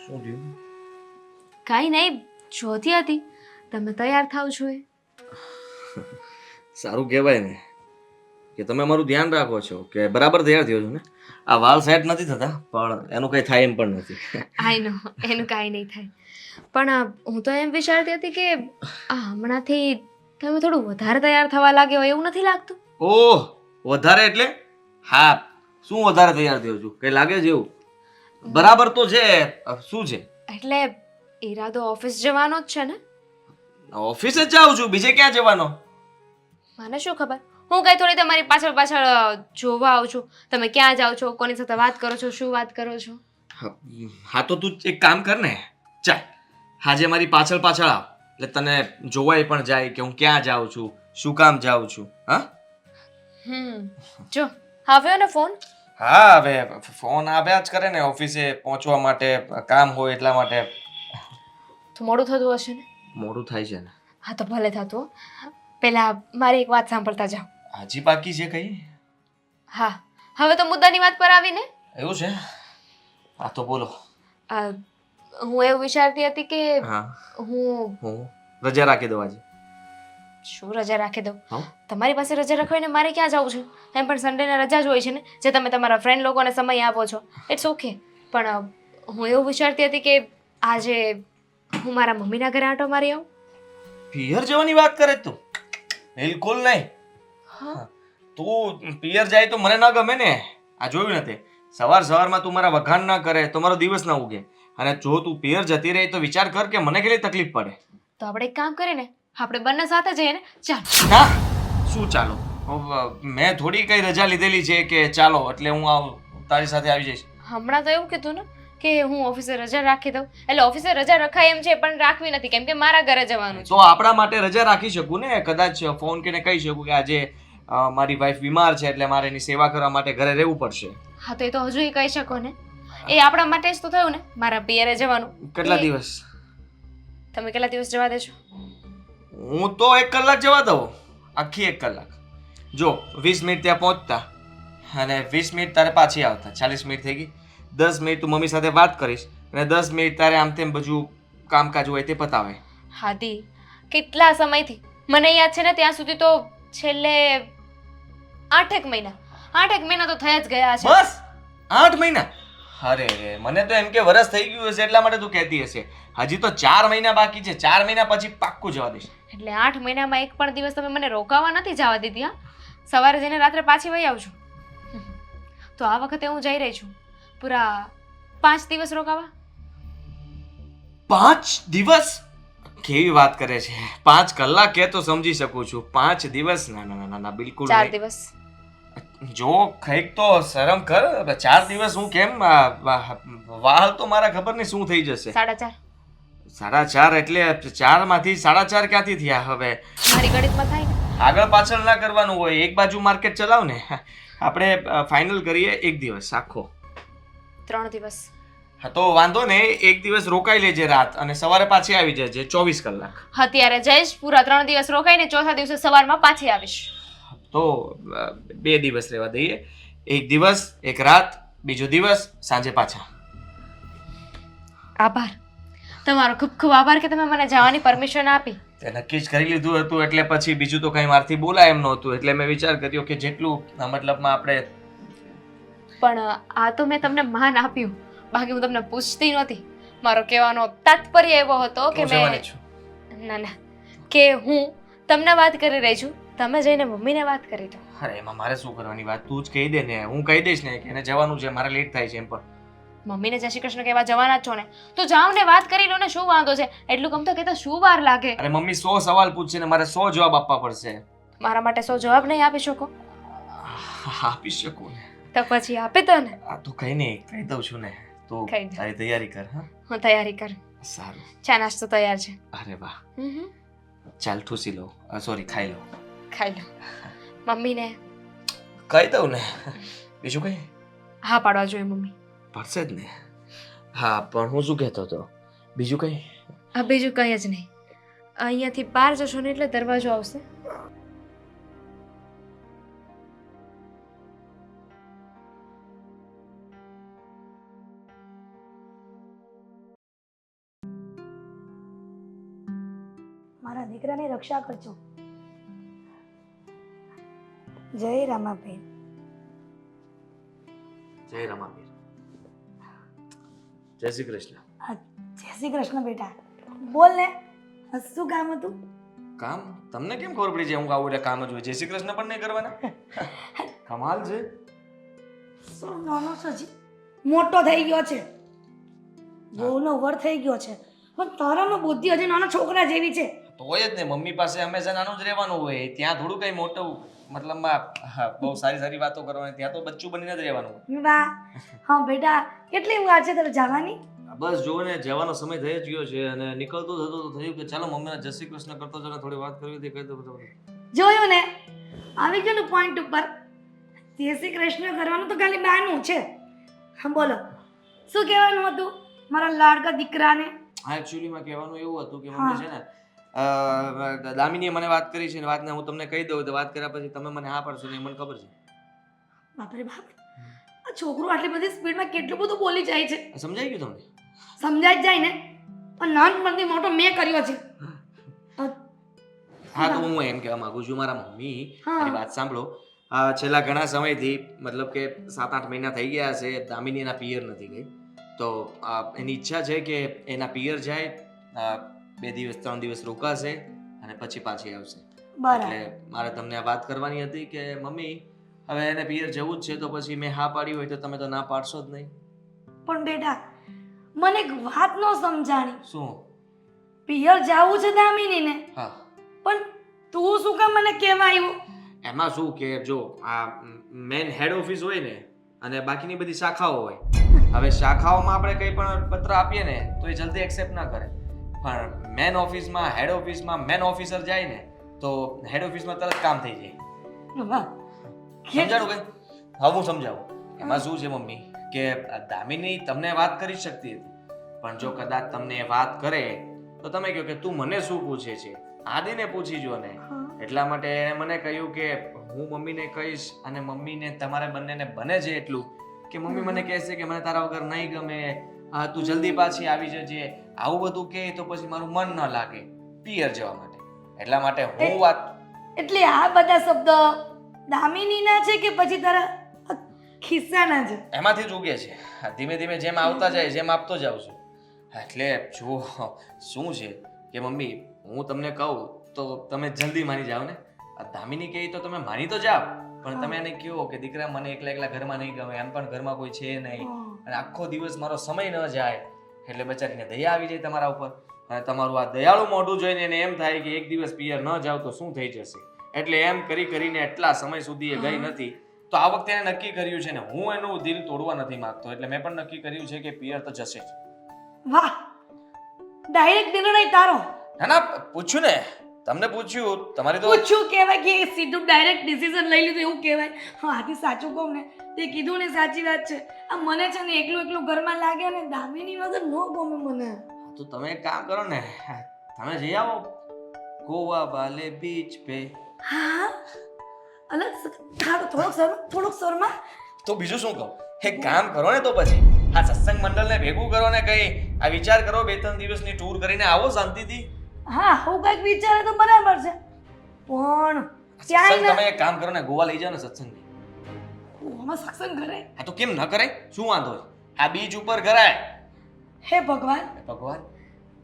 શું થયું? કાંઈ નહીં, જોતી હતી તમે તૈયાર થાવ છો એ. સારું કહેવાય ને કે તમે મારું ધ્યાન રાખો છો કે બરાબર તૈયાર થયો છો ને. આ વાળ સેટ નથી થતા પણ એનું કંઈ થાય એમ પણ નથી. આઈ નો, એનું કાંઈ નહીં થાય. પણ હું તો એમ વિચારતી હતી કે હમણાંથી તમે થોડું વધારે તૈયાર થવા લાગ્યો હોય એવું નથી લાગતું? ઓહ, વધારે એટલે? હા, શું વધારે તૈયાર થયો છું? કંઈ લાગે છે એવું? બરાબર તો છે. શું છે? એટલે ઈરાદો ઓફિસ જવાનો જ છે ને? ઓફિસે જ જાઉં છું, બીજે ક્યાં જવાનો? મને શું ખબર, હું કઈ થોડી તમારી પાછળ પાછળ જોવા આવું છું. તમે ક્યાં જાઓ છો, કોની સાથે વાત કરો છો, શું વાત કરો છો? હા તો તું એક કામ કર ને, ચાલ આજે મારી પાછળ પાછળ આવ એટલે તને જોવાય પણ જાય કે હું ક્યાં જાઉં છું, શું કામ જાઉં છું. હા જો આવ્યો ને ફોન. હા, હવે ફોન આવ્યા જ કરે ને ઓફિસે પહોંચવા માટે, કામ હોય એટલા માટે. તો મોડું થતું હશે ને? મોડું થાય છે ને. હા તો ભલે થતું હો. પેલા મારી એક વાત સાંભળતા જાઓ. હજી બાકી છે કઈ? હા, હવે તો મુદ્દાની વાત પર આવીને. એવું છે? હા તો બોલો. હું એવું વિચારતી હતી કે હા, હું રજા રાખી દઉં આજે. શું રજા રાખી દઉં? હા? તમારી પાસે રજા રખવાઈને મારે ક્યાં જવું છે? એમ પણ સન્ડેના રજા જ હોય છે ને, જે તમે તમારા ફ્રેન્ડ લોકોને સમય આપો છો. It's okay. પણ હું એવું વિચારતી હતી કે આજે હું મારા મમ્મીના ઘરે આંટો મારી આવું. પિયર જવાની વાત કરે તું? બિલકુલ નહીં. હા, તું પિયર જાય તો મને ન ગમે ને. આ જોયું નથી, સવાર સવારમાં તું મારા વખાણ ના કરે તો મારો દિવસ ના ઉગે. અને જો તું પિયર જતી રહી તો વિચાર કર કે મને કેટલી તકલીફ પડે. તો આપણે એક કામ કરીએ ને, આપણે બંને સાથે જઈએ ને. ચાલ. ના, શું ચાલો? મેં થોડી કઈ રજા લીધેલી છે કે ચાલો એટલે હું તારી સાથે આવી જઈશ. હમણાં તો એવું કીધું ને કે હું ઓફિસે રજા રાખી દઉં. એટલે ઓફિસે રજા રખાય એમ છે પણ રાખવી નથી, કેમ કે મારા ઘરે જવાનું છે. તો આપણા માટે રજા રાખી શકું ને, કદાચ ફોન કરીને કહી શકું કે આજે મારી વાઈફ બીમાર છે એટલે મારે એની સેવા કરવા માટે ઘરે રહેવું પડશે. હા તો એ તો હજુ કહી શકો ને. એ આપણા માટે જ તો થયું ને, મારા પિયરે જવાનું. કેટલા દિવસ? તમે કેટલા દિવસ જવા દેશો? હું તો 1 કલાક જવા દઉં, આખી 1 કલાક. જો 20 મિનિટ ત્યાં પહોંચતા અને 20 મિનિટ તારે પાછી આવતા, 40 મિનિટ થઈ ગઈ. 10 મિનિટ તું મમ્મી સાથે વાત કરીશ અને 10 મિનિટ તારે આમ તેમ બધું કામકાજ હોય તે પતાવે. હાદી, કેટલા સમયથી મને યાદ છે ને ત્યાં સુધી તો છેલ્લે 8 મહિના તો થયા જ ગયા છે. બસ 8 મહિના? અરે મને તો એમ કે વરસ થઈ ગયું હશે એટલા માટે તું કહેતી હશે. હજી તો 4 મહિના બાકી છે. 4 મહિના પછી પાક્કું જવા દઈશ. એટલે 8 મહિનામાં એક પણ દિવસ તમે મને રોકાવા નથી જવા દીધી. હા, સવારે જઈને રાત્રે પાછી વહી આવજો. તો આ વખતે હું જઈ રહી છું પૂરા 5 દિવસ રોકાવા. 5 દિવસ? કેવી વાત કરે છે? 5 કલાક કે તો સમજી શકું છું, 5 દિવસ? ના ના ના ના, બિલકુલ 4 નહીં. દિવસ. જો કંઈક તો શરમ કર. 4 દિવસ હું કેમ? વાળ તો મારા ખબર નહીં શું થઈ જશે. 4.5. 4.5 એટલે 4 માંથી 4.5 ક્યાંથી થયા હવે? મારી ગણિતમાં થાય ને. આગળ પાછળ ના કરવાનું હોય, એક બાજુ માર્કેટ ચલાવ ને. આપણે ફાઇનલ કરીએ 1 દિવસ આખો. 3 દિવસ. હા તો વાંધો ને, 1 દિવસ રોકાઈ લેજે રાત અને સવારે પાછી આવી જજે 24 કલાક. અત્યારે જઈશ, પૂરા 3 દિવસ રોકાઈને ચોથા દિવસે સવારમાં પાછી આવીશ. તો 2 દિવસ રહેવા દઈએ. 1 દિવસ 1 રાત, બીજો દિવસ સાંજે પાછા. આભાર તમારો, ખૂબ ખૂબ આભાર કે તમે મને જવાની પરમિશન આપી. તે નક્કી જ કરી લીધું હતું એટલે પછી બીજું તો કંઈ મારથી બોલાય એમ નહોતું, એટલે મેં વિચાર કર્યો કે જેટલું મતલબમાં આપણે. પણ આ તો મેં તમને માન આપ્યું, બાકી હું તમને પૂછતી નહોતી. મારો કહેવાનો તાત્પર્ય એવો હતો કે ના ના, કે હું તમને વાત કરી રહી છું, તમે જઈને મમ્મીને વાત કરી દો. અરે એમાં મારે શું કરવાની વાત? તું જ કહી દે ને, હું કહી દઈશ ને કે એને જવાનું છે, મારે લેટ થાય છે એમ. પણ મમ્મીને જય શ્રી કૃષ્ણ કહેવા જવાના જ છો ને, તો જાઓ ને વાત કરી લો ને, શું વાંધો છે? એટલું કમ તો કહેતા શું વાર લાગે? અરે મમ્મી 100 સવાલ પૂછશે ને મારે 100 જવાબ આપવા પડશે. મારા માટે 100 જવાબ નહીં આપી શકો? આપી શકું ને. તો પછી આપી દો ને. આ તું કઈ નહીં, કહી દઉં છું ને. તું કહી દો. તારી તૈયારી કર. હા, હું તૈયારી કર. સારું. ચા નાસ્તો તૈયાર છે. અરે વાહ. હમ. ચાલ ઠૂસી લો, સોરી ખાઈ લો. ખાઈ લો. મમ્મીને કહી દઉં ને. બીજું કઈ? હા પાડવા જોઈએ મમ્મી. પડશે જ ને. હા પણ હું શું કહેતો હતો, બીજું કઈ? હા બીજું કંઈ જ નહીં. અહીંયાથી બહાર જશો ને એટલે દરવાજો આવશે. મારા દીકરાની રક્ષા કરજો. જય રામાબેન. જય રમાબીર. જય શ્રી કૃષ્ણ. જય શ્રી કૃષ્ણ બેટા. બોલ ને, શું કામ હતું? કામ તમને કેમ ખબર પડી જાય હું આવું એટલે કામ જ હોય? જય શ્રી કૃષ્ણ પણ નહીં કરવાના? કમાલ છે. શું નાનો છે હજી? મોટો થઈ ગયો છે, બહુનો વર થઈ ગયો છે, પણ તારામાં બુદ્ધિ હજી નાના છોકરા જેવી છે. તો હોય જ ને, મમ્મી પાસે હંમેશા નાનું જ રહેવાનું હોય. ત્યાં થોડું કઈ મોટું મતલબમાં બહુ સારી સારી વાતો કરવાની, ત્યાં તો બચ્ચું બનીને જ રહેવાનું હોય. વાહ. હા બેટા, કેટલી વાર છે તારે જવાની? બસ જો ને, જવાનો સમય થઈ જ ગયો છે અને નીકળતો થતો તો થયું કે ચાલો મમ્મીને જય શ્રી કૃષ્ણ કરતો જઈને થોડી વાત કરવી હતી, કહી દો બધું. જોયું ને, આવી ગયું ને પોઈન્ટ ઉપર. જય શ્રી કૃષ્ણ કરવાનું તો ખાલી બહાનું છે. હા બોલો, શું કહેવાનું હતું મારા લાડકા દીકરાને? હા, એકચ્યુઅલીમાં કહેવાનું એવું હતું કે મમ્મી છે ને, દામિનીએ મને વાત કરી છે ને વાતને હું તમને કહી દઉં તો વાત કર્યા પછી તમે મને હા પાડશો ને, એ મને ખબર છે. બાપરે બાપ, આ છોકરો આટલી બધી સ્પીડમાં કેટલું બધું બોલી જાય છે. સમજાઈ ગયું તમને? સમજાય જ જાય ને, પણ નાનપણથી મોટો મેં કર્યો છે. હા, તો હું એમ કહેવા માંગુ છું, મારા મમ્મી હા. મારી વાત સાંભળો. છેલ્લા ઘણા સમયથી મતલબ કે 7-8 મહિના થઈ ગયા છે, દામિની એના પિયર નથી ગઈ. તો એની ઈચ્છા છે કે એના પિયર જાય, 2 દિવસ 3 દિવસ રોકાશે અને પછી પાછી આવશે. બરાબર. એટલે મારે તમને આ વાત કરવાની હતી કે મમ્મી હવે એને પિયર જવું જ છે, તો પછી મેં હા પાડી હોય તો તમે તો ના પાડશો જ નહીં. પણ બેટા, મને એક વાત નો સમજાણી. શું? પિયર જાવું છે દામિનીને, હા, પણ તું શું કામ મને કહેવા આવ્યો? એમાં શું કે જો આ મેન હેડ ઓફિસ હોય ને અને બાકીની બધી શાખાઓ હોય. હવે શાખાઓમાં આપણે કંઈ પણ પત્ર આપીએ ને તો એ જલ્દી એક્સેપ્ટ ના કરે, પણ મેન ઓફિસમાં હેડ ઓફિસમાં મેન ઓફિસર જાય ને તો હેડ ઓફિસમાં તરત કામ થઈ જાય. વાહ. સમજાણું કઈ? હવે હું સમજાવું. એમાં શું છે મમ્મી કે દામિની તમને વાત કરી શકતી હતી, પણ જો કદાચ તમને એ વાત કરે તો તમે કહો કે તું મને શું પૂછે છે, આદિને પૂછી જો ને. એટલા માટે એણે મને કહ્યું કે હું મમ્મીને કહીશ અને મમ્મીને તમારે બંનેને બને છે એટલું કે મમ્મી મને કહેશે કે મને તારા વગર નહીં ગમે, તું જલ્દી પાછી આવી જજે, આવું બધું કહે તો પછી મારું મન ન લાગે પિયર જવા માટે. એટલા માટે હું વાત એટલે આ બધા શબ્દો દામિનીના છે કે પછી તારા ખિસ્સાના છે? એમાંથી જ ઉગે છે. ધીમે ધીમે જેમ આવતા જાય જેમ આપતો જાઉં છું. એટલે જો શું છે કે મમ્મી હું તમને કહું તો તમે જલ્દી માની જાઓ ને. આ દામિની કહે તો તમે માની તો જાઓ, પણ તમે એને કહો કે દીકરા મને એકલા એકલા ઘરમાં નહીં ગમે, એમ પણ ઘરમાં કોઈ છે નહીં અને આખો દિવસ મારો સમય ન જાય, એટલે બચારીને દયા આવી જાય તમારા ઉપર અને તમારું આ દયાળુ મોઢું જોઈને એને એમ થાય કે એક દિવસ પિયર ન જાવ તો શું થઈ જશે. એટલે એમ કરી કરીને એટલા સમય સુધી એ ગઈ નથી. તો આ વખતે એને નક્કી કર્યું છે ને હું એનું દિલ તોડવા નથી માંગતો, એટલે મેં પણ નક્કી કર્યું છે કે પિયર તો જશે જ. વાહ, ડાયરેક્ટ નિર્ણય તારો. ના ના, પૂછ્યું ને, તમને પૂછ્યું, તમારી તો પૂછ્યું કહેવાય કે સીધું ડાયરેક્ટ ડિસિઝન લઈ લીધું એવું કહેવાય. હા, આથી સાચું કહું ને, તે કીધું ને સાચી વાત છે. આ મને છે ને એકલું એકલું ઘરમાં લાગે ને દામિની વગર ન ગમે મને. તો તમે એક કામ કરો ને, તમે જઈ આવો ગોવા વાલે બીચ પે. હા, અલગ થોડોક શોરમાં. તો બીજું શું કહું, એક કામ કરો ને તો પછી આ સત્સંગ મંડળને ભેગું કરો ને કઈ આ વિચાર કરો 2-3 દિવસની ટૂર કરીને આવો શાંતિથી. હા, હું કઈક વિચારે તો બરાબર છે, પણ સત્સંગ ત્યાં તમે એક કામ કરો ને, ગોવા લઈ જાઓ ને સત્સંગની. આમાં સત્સંગ કરે? હા તો કેમ ન કરાય? શું વાંધો છે? આ બીચ ઉપર કરાય. હે ભગવાન, ભગવાન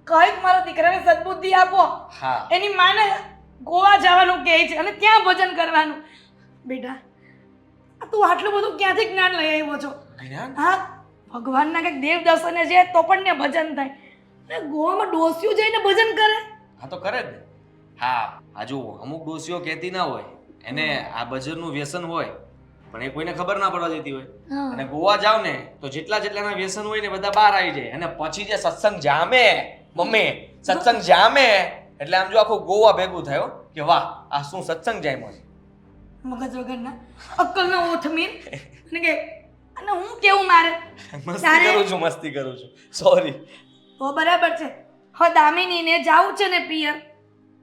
કઈક મારા દીકરાને સદબુદ્ધિ આપો. હા, એની માને ગોવા જવાનું કહે છે અને ત્યાં ભજન કરવાનું. બેટા, તું આટલું બધું ક્યાંથી જ્ઞાન લઈ આવ્યો છો? જ્ઞાન? હા, ભગવાનના કંઈક દેવ દર્શને છે તો પણ ને ભજન થાય, અને ગોવામાં ડોસિયું જઈને ભજન કરે. હા તો કરે જ ને. હા, હજુ અમુક ડોસીઓ કહેતી ના હોય, એને આ ભજનનું વ્યસન હોય પણ એ કોઈને ખબર ના પડવા દેતી હોય. અને ગોવા જાવ ને તો જેટલા જેટલાના વ્યસન હોય ને બધા બહાર આવી જાય, અને પછી જે સત્સંગ જામે મમ્મી, સત્સંગ જામે એટલે આમ જો આખું ગોવા ભેગું થયો કે વાહ આ શું સત્સંગ જામ્યો છે. મગજ વગરના અક્કલનો ઓથમીર. અને કે અને હું કેવું મારે મસ્તી કરું છું સોરી. તો બરાબર છે. હવે દામિનીને જાવું છે ને પિયર,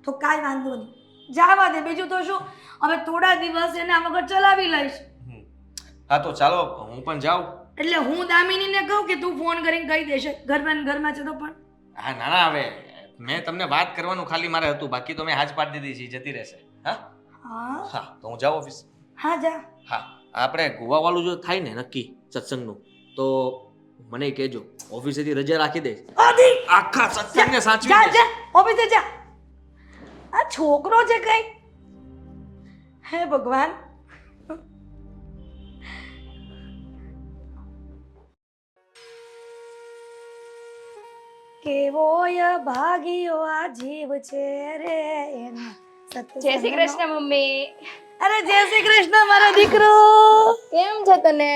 તો કાંઈ વાંધો નહીં, જાવા દે. બીજું તો શું, હવે થોડા દિવસ એના વગર ચલાવી લઈશ. હા તો ચાલો હું પણ જાઉં. એટલે હું દામિનીને કહું કે તું ફોન કરીને કહી દેશે ઘરમાં છે તો પણ? હા ના ના, હવે મેં તમને વાત કરવાનું ખાલી મારે હતું, બાકી તો મેં હાજ પાડી દીધી છે, જતી રહેશે. હા હા હા, તો હું જાઉં ઓફિસ. હા જા. હા, આપણે ગોવાવાળું જો થાય ને નક્કી સત્સંગનું, તો મને કહેજો, ઓફિસેથી રજા રાખી દે, આદિ આખા સત્સંગને સાચવી જા દઈશ. જા ઓફિસે જા. આ છોકરો છે કઈ. હે ભગવાન. કેવોય ભાગ્યો આ જીવ છે રે એનો જય શ્રી કૃષ્ણ મમ્મી. અરે જય શ્રી કૃષ્ણ મારો દીકરો. કેમ છે તને?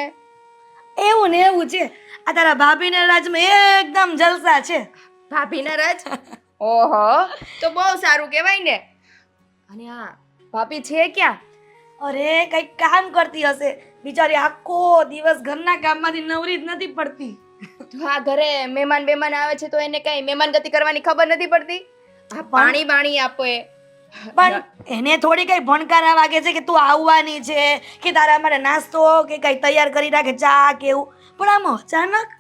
એવું ને એવું છે. આ તારા ભાભીને રાજમાં એકદમ જલસા છે. ભાભીના રજ? ઓહો, તો બહુ સારું કહેવાય ને. અને આ ભાભી છે ક્યાં? અરે કઈક કામ કરતી હશે બિચારી, આખો દિવસ ઘરના કામમાંથી નવરી જ નથી પડતી. તો આ ઘરે મહેમાન આવે છે તો એને કઈ મહેમાન ગતિ કરવાની ખબર નથી પડતી? આ પાણી બાણી આપો એ. પણ એને થોડી કઈ ભણકારા વાગે છે કે તું આવવાની છે, કે તારા માટે નાસ્તો કે કઈ તૈયાર કરી રાખે, ચા કે એવું. પણ આમ અચાનક.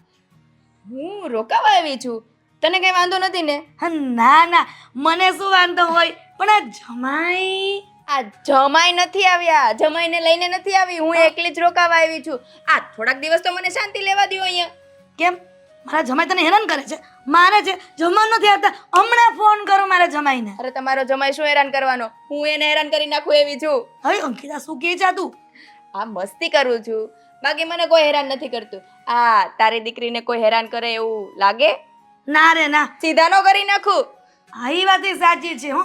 હું રોકાવા આવી છું, તને કઈ વાંધો નથી ને? ના ના, મને શું વાંધો હોય, પણ આ જમાઈ. આ જમાઈ નથી આવ્યા, જમાઈને લઈને નથી આવી, હું એકલી જ રોકાવા આવી છું. આ થોડાક દિવસ તો મને શાંતિ લેવા દ્યો અહીંયા. કેમ મારા જમાઈ તને હેરાન કરે છે? મારે છે જમવાનું નથી આવતા, હમણાં ફોન કરો મારા જમાઈને. અરે તમારો જમાઈ શું હેરાન કરવાનો, હું એને હેરાન કરી નાખું એવી છું. હવે અંકિતા શું કહે છે તું? આ મસ્તી કરું છું, બાકી મને કોઈ હેરાન નથી કરતું. આ તારી દીકરીને કોઈ હેરાન કરે એવું લાગે? ના રે ના, સીધા નો કરી નાખું. હા એ વાત એ સાચી છે. હો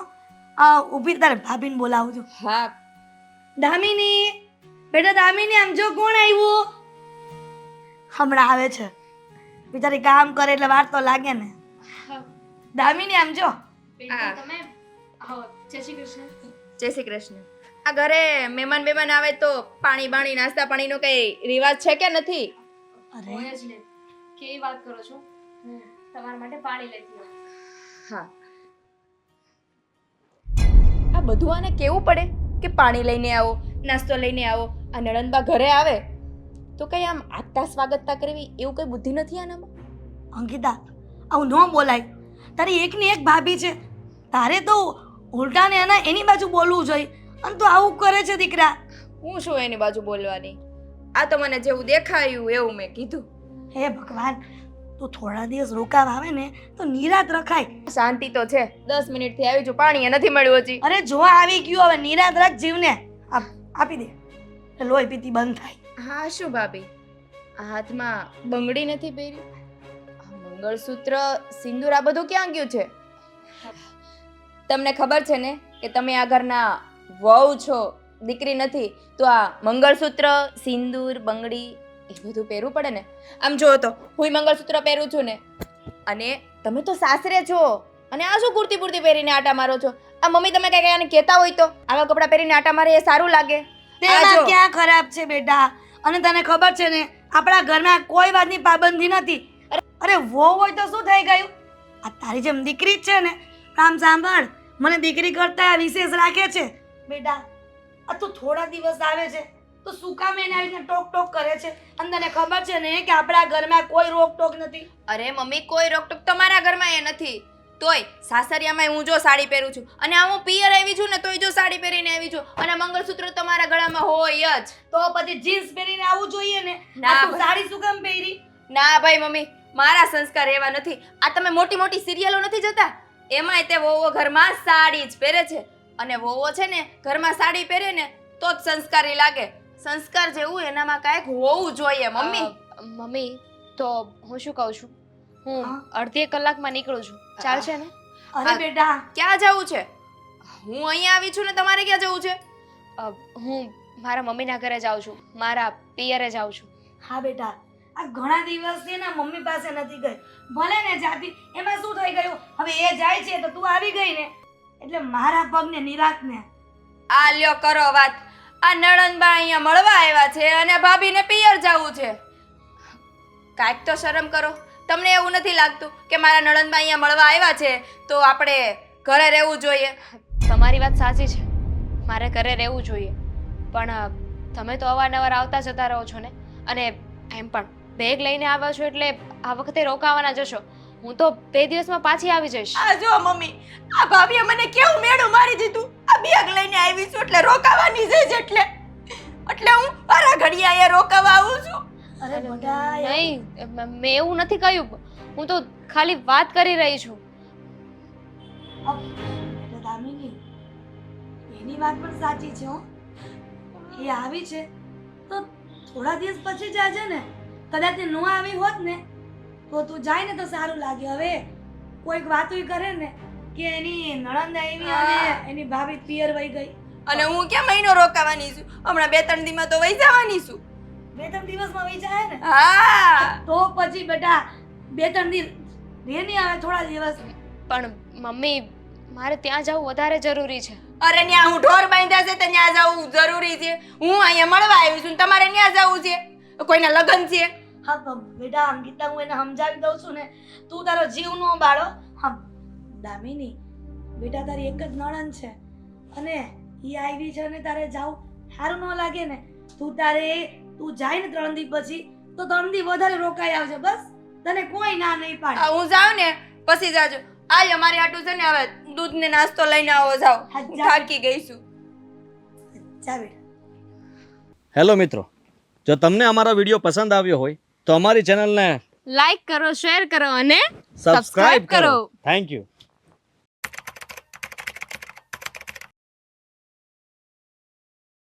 ઊભી તારે ભાભીને બોલાવું છું. હા દામિની, બેટા દામિની, આમ જો કોણ આવ્યું. હમણાં આવે છે, બિચારી કામ કરે એટલે વાર તો લાગે ને. દામિની આમ જો. જય શ્રી કૃષ્ણ. આ ઘરે મહેમાન આવે તો પાણી બાણી નાસ્તા પાણીનો કઈ રિવાજ છે કે નથી? અરે કેવી વાત કરો છો, હું તમારા માટે પાણી લેતી આવું. હા, આ બધું આને કેવું પડે કે પાણી લઈને આવો, નાસ્તો લઈને આવો. આ નણંદબા ઘરે આવે તો કઈ આમ આગતા સ્વાગતતા કરવી એવું કઈ બુદ્ધિ નથી આનામાં? અંકિતા, આવું ન બોલાય. તારી એકની એક ભાભી છે, તારે તો ઉલટાને એની બાજુ બોલવું જોઈએ, અને તું આવું કરે છે દીકરા. હું શું એની બાજુ બોલવાની? આ તો મને જેવું દેખાયું એવું મેં કીધું. હે ભગવાન, તું થોડા દિવસ રોકાવા આવે ને તો નિરાત રખાય. શાંતિ તો છે, 10 મિનિટથી આવી છું, પાણી નથી મળ્યું હજી. અરે જો આવી ગયું, હવે નિરાત રાખ જીવને. આપી દે, લોહી પીતી બંધ થાય. હા શું ભાભી, આ હાથમાં બંગડી નથી પહેરી, આ મંગળસૂત્ર, સિંદૂર આ બધું ક્યાં ગયું છે? તમને ખબર છે ને કે તમે આ ઘરના વહુ છો, દીકરી નથી, તો આ મંગળસૂત્ર, સિંદૂર, બંગડી એ બધું પહેરવું પડે ને. આમ જો તો હું મંગળસૂત્ર પહેરું છું ને, અને તમે તો સાસરે છો, અને આ શું કુર્તી પૂરતી પહેરીને આટા મારો છો? આ મમ્મી તમે કઈ આને કહેતા હોય તો આવા કપડાં પહેરીને આટા મારે એ સારું લાગે? તેમાં ક્યાં ખરાબ છે બેટા? અને તને ખબર છે ને આપણા ઘરમાં કોઈ વાતની પાબંદી નથી. અરે વહુ હોય તો શું થઈ ગયું? આ તારી જેમ દીકરી જ છે ને. કામ સાંભળ, મને દીકરી કરતા વિશેષ રાખે છે બેટા. આ તું થોડા દિવસ આવે છે તો શું કામ એને આવીને ટોક ટોક કરે છે? અને તને ખબર છે ને કે આપણા ઘરમાં કોઈ રોકટોક નથી. અરે મમ્મી, કોઈ રોકટોક તમારા ઘરમાં એ નથી, તોય સાસરિયામાં હું જો સાડી પહેરું છું, અને આ હું પિયર આવી છું ને તોય જો સાડી પહેરીને આવી છું, અને મંગળસૂત્ર તમારા ગળામાં હોય જ, તો પછી જીન્સ પહેરીને આવવું જોઈએ ને. ના, આ તું સાડી શું કામ પહેરી? ના ભાઈ મમ્મી, મારા સંસ્કાર એવા નથી. આ તમે મોટી મોટી સિરિયલો નથી જોતા, એમાંય તે વહુઓ ઘરમાં સાડી જ પહેરે છે, અને વહુઓ છે ને ઘરમાં સાડી પહેરે ને તો જ સંસ્કારી લાગે. સંસ્કાર જેવું એનામાં કાંઈક હોવું જોઈએ મમ્મી. મમ્મી, તો હું શું કહું છું, હું હા? અડધી એક કલાકમાં નીકળું છું, ચાલશે ને? અરે બેટા, ક્યાં જવું છે? હું અહીંયા આવી છું ને તમારે ક્યાં જવું છે? હું મારા મમ્મીના ઘરે જાઉં છું, મારા પિયરે જાઉં છું. હા બેટા, આ ઘણા દિવસથી ને મમ્મી પાસે નથી ગઈ. ભલે ને જાતી, એમાં શું થઈ ગયું? હવે એ જાય છે તો તું આવી ગઈ ને, એટલે મારા પગને નિરાત ને. આ લ્યો કરો વાત. આ નણંદબા અહીંયા મળવા આવ્યા છે અને ભાભીને પિયર જવું છે. કાંઈક તો શરમ કરો. તમને એવું નથી લાગતું કે મારા નણંદબા અહીંયા મળવા આવ્યા છે તો આપણે ઘરે રહેવું જોઈએ? તમારી વાત સાચી છે, મારે ઘરે રહેવું જોઈએ, પણ તમે તો અવારનવાર આવતા જતા રહો છો ને, અને એમ પણ બેગ લઈને આવ્યા છો એટલે આ વખતે રોકાવાના જશો, હું તો 2 દિવસમાં પાછી આવી જઈશ. આ જો મમ્મી, આ ભાભીએ મને કેવું મેળું મારી દીધું. આ બેગ લઈને આવી છું એટલે રોકાવાની છે એટલે હું મારા ઘડિયાએ રોકાવા આવું છું. અરે બેટા નહીં, મેં એવું નથી કહ્યું. હું તો ખાલી વાત કરી રહી છું. બેટા દામિની, એની વાત પણ સાચી છે હો. એ આવી છે તો થોડા દિવસ પછી જ આજે ને. કદાચ એ ન આવી હોત ને તો તું જાય ને તો સારું લાગે. હવે કોઈક વાતું કરે ને કે એની નણંદ આવી અને એની ભાભી પિયર વહી ગઈ. અને હું ક્યાં મહિનો રોકાવાની છું? હમણાં 2-3 દિવસમાં તો વહી જવાની છું. 2-3 દિવસમાં વહી જાય ને હા તો પછી બેટા 2-3 દિવસ રે નહીં આવે, થોડા દિવસ. પણ મમ્મી, મારે ત્યાં જવું વધારે જરૂરી છે. અરે ન્યા હું ઢોર બાંધ્યા છે તો ન્યા જવું જરૂરી છે. હું અહીંયા મળવા આવી છું ને તમારે ન્યા જવું છે. કોઈના લગ્ન છે. હા તો બેટા અંકિતા, હું એને સમજાવી દઉં છું ને, તું તારો જીવ નો બાળો. હા દામિની, બેટા તારી એક જ નણંદ છે અને ઈ આવી છે અને તારે જાવ સારું ન લાગે ને. તું જાય ને 3 દિવસ પછી તો 3 દિવસ વધારે રોકાઈ આવજે. બસ તને કોઈ ના નહીં પાડે. હું જાઉં ને પછી જાજો. આય અમારી આટું છે ને, હવે દૂધ ને નાસ્તો લઈને આવો. જાઓ, હું થાકી ગઈ છું. જા બેટા. હેલો મિત્રો, જો તમને અમારો વિડીયો પસંદ આવ્યો હોય તો અમારી ચેનલને લાઈક કરો, શેર કરો અને સબસ્ક્રાઇબ કરો. Thank you.